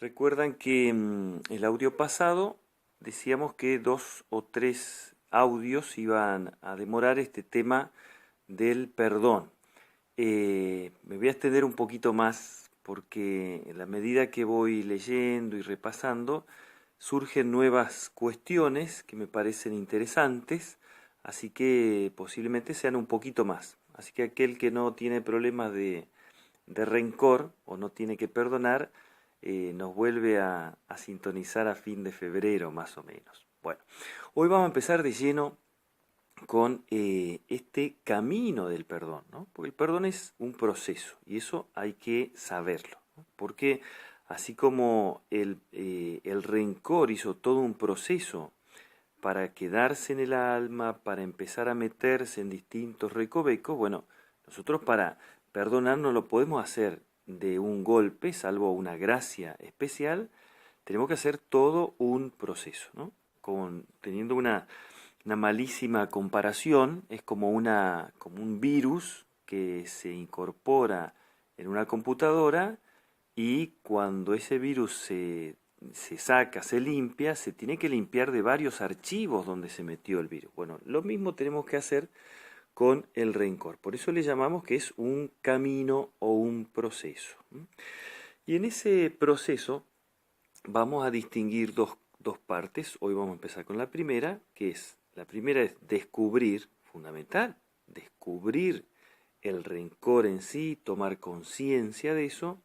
Recuerdan que el audio pasado decíamos que 2 o 3 audios iban a demorar este tema del perdón. Me voy a extender un poquito más porque en la medida que voy leyendo y repasando surgen nuevas cuestiones que me parecen interesantes, así que posiblemente sean un poquito más. Así que aquel que no tiene problemas de rencor o no tiene que perdonar, nos vuelve a sintonizar a fin de febrero más o menos. Bueno, hoy vamos a empezar de lleno con este camino del perdón, ¿no? Porque el perdón es un proceso y eso hay que saberlo, ¿no? Porque así como el rencor hizo todo un proceso para quedarse en el alma, para empezar a meterse en distintos recovecos, bueno, nosotros para perdonar no lo podemos hacer de un golpe, salvo una gracia especial, tenemos que hacer todo un proceso, ¿no? Teniendo una malísima comparación, es como un virus que se incorpora en una computadora y cuando ese virus se saca, se limpia, se tiene que limpiar de varios archivos donde se metió el virus. Bueno, lo mismo tenemos que hacer con el rencor. Por eso le llamamos que es un camino o un proceso. Y en ese proceso vamos a distinguir dos partes. Hoy vamos a empezar con la primera es descubrir, fundamental, descubrir el rencor en sí, tomar conciencia de eso.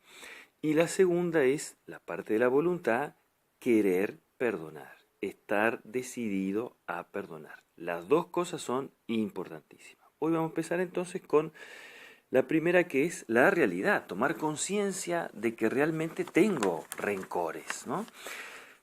Y la segunda es la parte de la voluntad, querer perdonar, estar decidido a perdonar. Las dos cosas son importantísimas. Hoy vamos a empezar entonces con la primera, que es la realidad, tomar conciencia de que realmente tengo rencores, ¿no?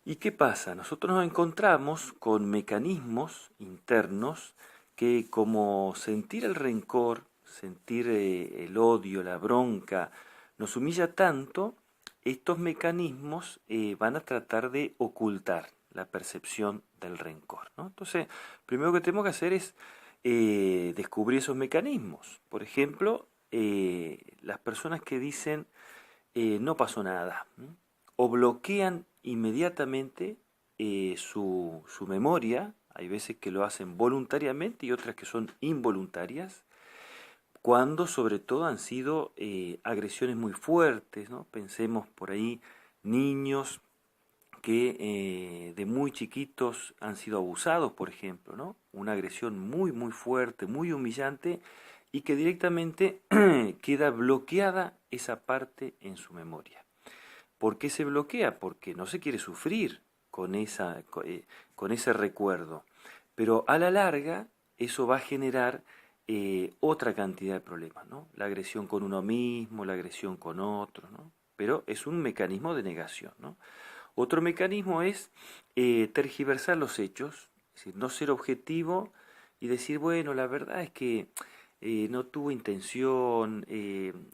¿Y qué pasa? Nosotros nos encontramos con mecanismos internos que, como sentir el rencor, sentir el odio, la bronca, nos humilla tanto, estos mecanismos van a tratar de ocultar la percepción del rencor, ¿no? Entonces, primero que tenemos que hacer es descubrir esos mecanismos. Por ejemplo, las personas que dicen no pasó nada, ¿m? O bloquean inmediatamente su memoria. Hay veces que lo hacen voluntariamente y otras que son involuntarias, cuando sobre todo han sido agresiones muy fuertes, ¿no? Pensemos por ahí niños que de muy chiquitos han sido abusados, por ejemplo, ¿no? Una agresión muy, muy fuerte, muy humillante y que directamente queda bloqueada esa parte en su memoria. ¿Por qué se bloquea? Porque no se quiere sufrir con ese recuerdo. Pero a la larga eso va a generar otra cantidad de problemas, ¿no? La agresión con uno mismo, la agresión con otros, ¿no? Pero es un mecanismo de negación, ¿no? Otro mecanismo es tergiversar los hechos, es decir, no ser objetivo y decir, bueno, la verdad es que no tuvo intención,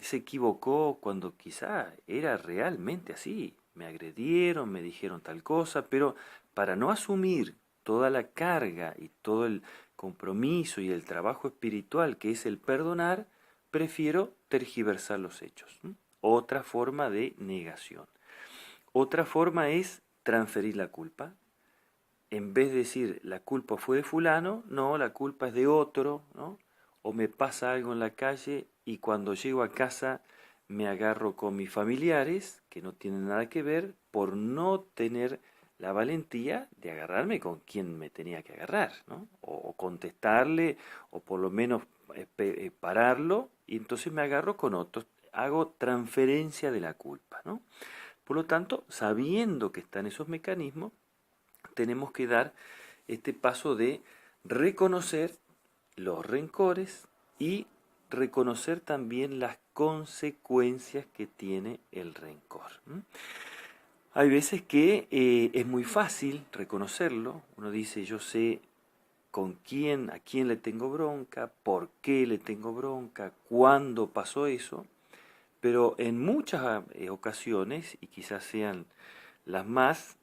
se equivocó cuando quizá era realmente así. Me agredieron, me dijeron tal cosa, pero para no asumir toda la carga y todo el compromiso y el trabajo espiritual que es el perdonar, prefiero tergiversar los hechos. ¿M? Otra forma de negación. Otra forma es transferir la culpa. En vez de decir la culpa fue de fulano, no, la culpa es de otro, ¿no? O me pasa algo en la calle y cuando llego a casa me agarro con mis familiares, que no tienen nada que ver, por no tener la valentía de agarrarme con quien me tenía que agarrar, ¿no? O contestarle, o por lo menos pararlo, y entonces me agarro con otros. Hago transferencia de la culpa, ¿no? Por lo tanto, sabiendo que están esos mecanismos, tenemos que dar este paso de reconocer los rencores y reconocer también las consecuencias que tiene el rencor. Hay veces que es muy fácil reconocerlo. Uno dice, yo sé con quién, a quién le tengo bronca, por qué le tengo bronca, cuándo pasó eso. Pero en muchas ocasiones, y quizás sean las más,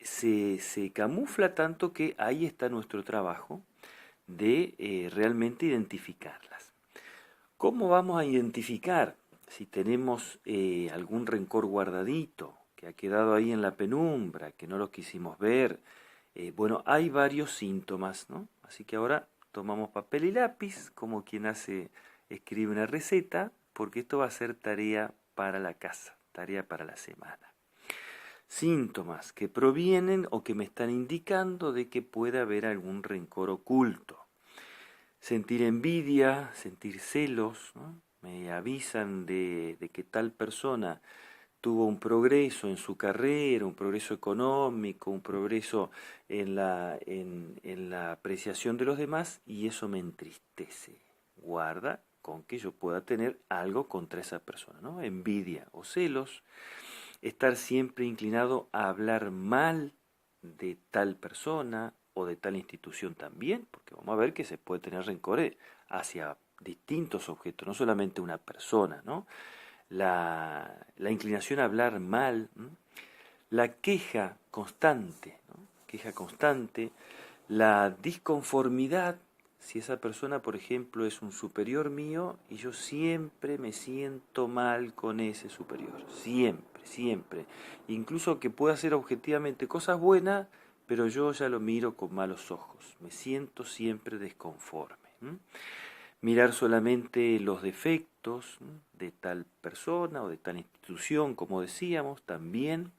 se camufla tanto que ahí está nuestro trabajo de realmente identificarlas. ¿Cómo vamos a identificar si tenemos algún rencor guardadito que ha quedado ahí en la penumbra, que no lo quisimos ver, bueno, hay varios síntomas, ¿no? Así que ahora tomamos papel y lápiz, como quien escribe una receta, porque esto va a ser tarea para la casa, tarea para la semana. Síntomas que provienen o que me están indicando de que puede haber algún rencor oculto. Sentir envidia, sentir celos, ¿no? Me avisan de que tal persona tuvo un progreso en su carrera, un progreso económico, un progreso en la apreciación de los demás, y eso me entristece. Guarda con que yo pueda tener algo contra esa persona, ¿no? Envidia o celos, estar siempre inclinado a hablar mal de tal persona o de tal institución también, porque vamos a ver que se puede tener rencor hacia distintos objetos, no solamente una persona, ¿no? La inclinación a hablar mal, ¿no? La queja constante, ¿no? Queja constante, la disconformidad, si esa persona, por ejemplo, es un superior mío y yo siempre me siento mal con ese superior, siempre, siempre. Incluso que pueda hacer objetivamente cosas buenas, pero yo ya lo miro con malos ojos, me siento siempre desconforme. Mirar solamente los defectos de tal persona o de tal institución, como decíamos, también.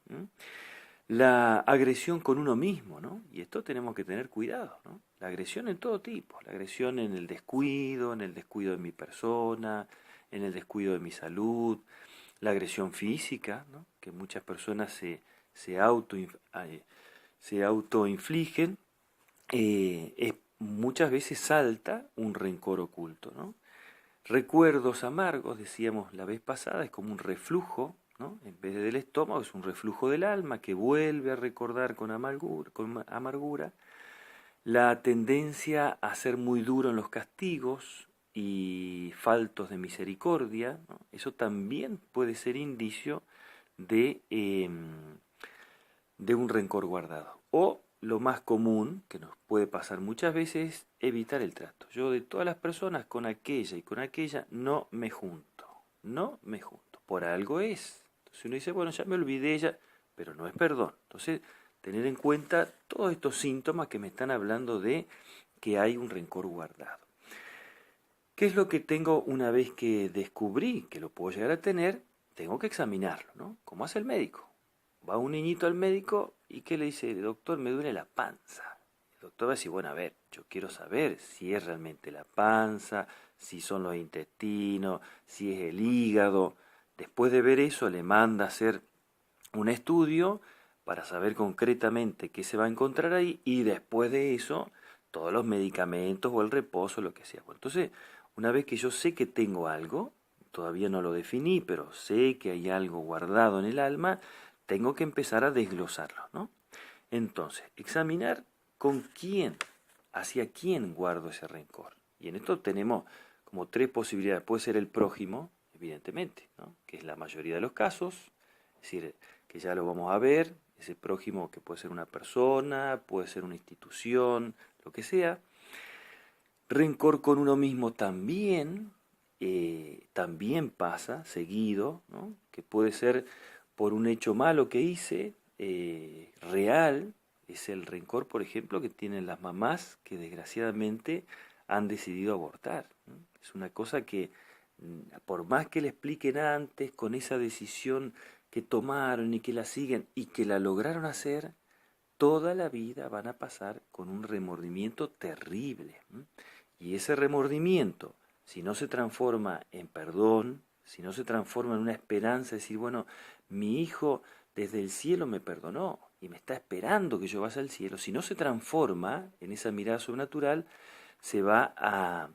La agresión con uno mismo, ¿no? Y esto tenemos que tener cuidado, ¿no? La agresión en todo tipo, la agresión en el descuido de mi persona, en el descuido de mi salud, la agresión física, ¿no? Que muchas personas se, auto, se autoinfligen, muchas veces salta un rencor oculto, ¿no? Recuerdos amargos, decíamos la vez pasada, es como un reflujo, ¿no? En vez del estómago es un reflujo del alma que vuelve a recordar con amargura. La tendencia a ser muy duro en los castigos y faltos de misericordia, ¿no? Eso también puede ser indicio de un rencor guardado. O lo más común, que nos puede pasar muchas veces, es evitar el trato. Yo de todas las personas, con aquella y con aquella, no me junto. No me junto. Por algo es. Entonces uno dice, bueno, ya me olvidé de ella, pero no es perdón. Entonces, tener en cuenta todos estos síntomas que me están hablando de que hay un rencor guardado. ¿Qué es lo que tengo una vez que descubrí que lo puedo llegar a tener? Tengo que examinarlo, ¿no? Como hace el médico. Va un niñito al médico y ¿qué le dice? Doctor, me duele la panza. El doctor va a decir, bueno, a ver, yo quiero saber si es realmente la panza, si son los intestinos, si es el hígado. Después de ver eso, le manda a hacer un estudio para saber concretamente qué se va a encontrar ahí y después de eso, todos los medicamentos o el reposo, lo que sea. Bueno, entonces, una vez que yo sé que tengo algo, todavía no lo definí, pero sé que hay algo guardado en el alma, tengo que empezar a desglosarlo, ¿no? Entonces, examinar con quién, hacia quién guardo ese rencor. Y en esto tenemos como tres posibilidades. Puede ser el prójimo, evidentemente, ¿no? Que es la mayoría de los casos, es decir, que ya lo vamos a ver, ese prójimo que puede ser una persona, puede ser una institución, lo que sea. Rencor con uno mismo también, también pasa seguido, ¿no? Que puede ser por un hecho malo que hice, real, es el rencor, por ejemplo, que tienen las mamás que desgraciadamente han decidido abortar, ¿no? Es una cosa que, por más que le expliquen antes, con esa decisión que tomaron y que la siguen y que la lograron hacer, toda la vida van a pasar con un remordimiento terrible. Y ese remordimiento, si no se transforma en perdón, si no se transforma en una esperanza, decir, bueno, mi hijo desde el cielo me perdonó y me está esperando que yo vaya al cielo, si no se transforma en esa mirada sobrenatural, se va a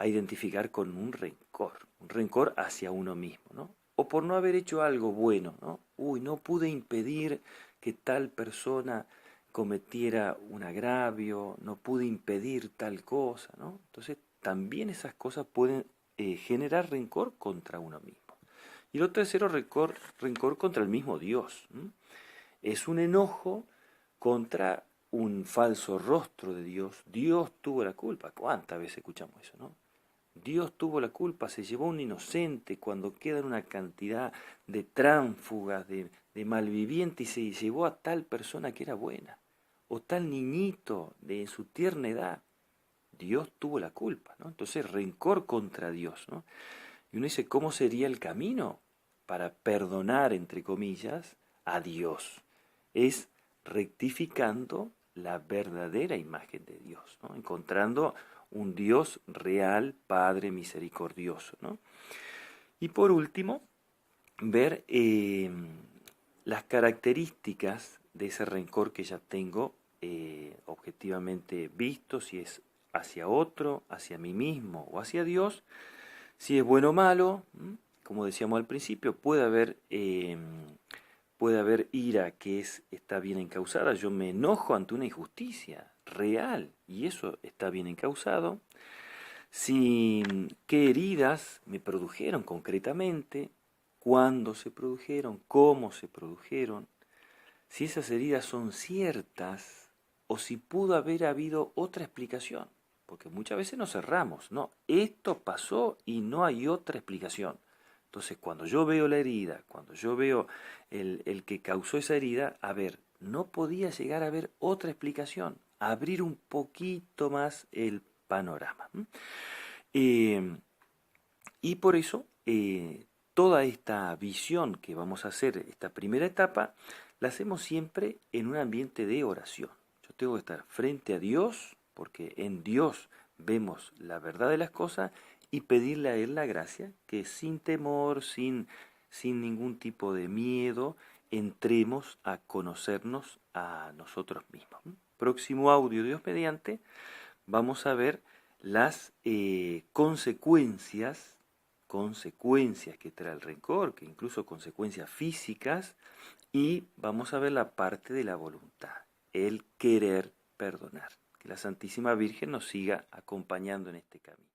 identificar con un rencor hacia uno mismo, ¿no? O por no haber hecho algo bueno, ¿no? Uy, no pude impedir que tal persona cometiera un agravio, no pude impedir tal cosa, ¿no? Entonces también esas cosas pueden generar rencor contra uno mismo. Y lo tercero, rencor contra el mismo Dios. Es un enojo contra un falso rostro de Dios. Dios tuvo la culpa. ¿Cuántas veces escuchamos eso, no? Dios tuvo la culpa, se llevó a un inocente cuando quedan una cantidad de tránsfugas, de malvivientes, y se llevó a tal persona que era buena, o tal niñito de su tierna edad. Dios tuvo la culpa, ¿no? Entonces, rencor contra Dios, ¿no? Y uno dice, ¿cómo sería el camino para perdonar, entre comillas, a Dios? Es rectificando la verdadera imagen de Dios, ¿no? Encontrando un Dios real, Padre misericordioso, ¿no? Y por último, ver las características de ese rencor que ya tengo objetivamente visto, si es hacia otro, hacia mí mismo o hacia Dios, si es bueno o malo. Como decíamos al principio, puede haber ira que está bien encausada. Yo me enojo ante una injusticia real y eso está bien encausado. Si, qué heridas me produjeron concretamente, cuándo se produjeron, cómo se produjeron, si esas heridas son ciertas o si pudo haber habido otra explicación. Porque muchas veces nos cerramos, no, esto pasó y no hay otra explicación. Entonces, cuando yo veo la herida, cuando yo veo el que causó esa herida, a ver, no podía llegar a haber otra explicación, abrir un poquito más el panorama. Eh, y por eso, toda esta visión que vamos a hacer, esta primera etapa, la hacemos siempre en un ambiente de oración. Yo tengo que estar frente a Dios, porque en Dios vemos la verdad de las cosas, y pedirle a Él la gracia, que sin temor, sin ningún tipo de miedo, entremos a conocernos a nosotros mismos. Próximo audio, Dios mediante, vamos a ver las consecuencias que trae el rencor, que incluso consecuencias físicas, y vamos a ver la parte de la voluntad, el querer perdonar. Que la Santísima Virgen nos siga acompañando en este camino.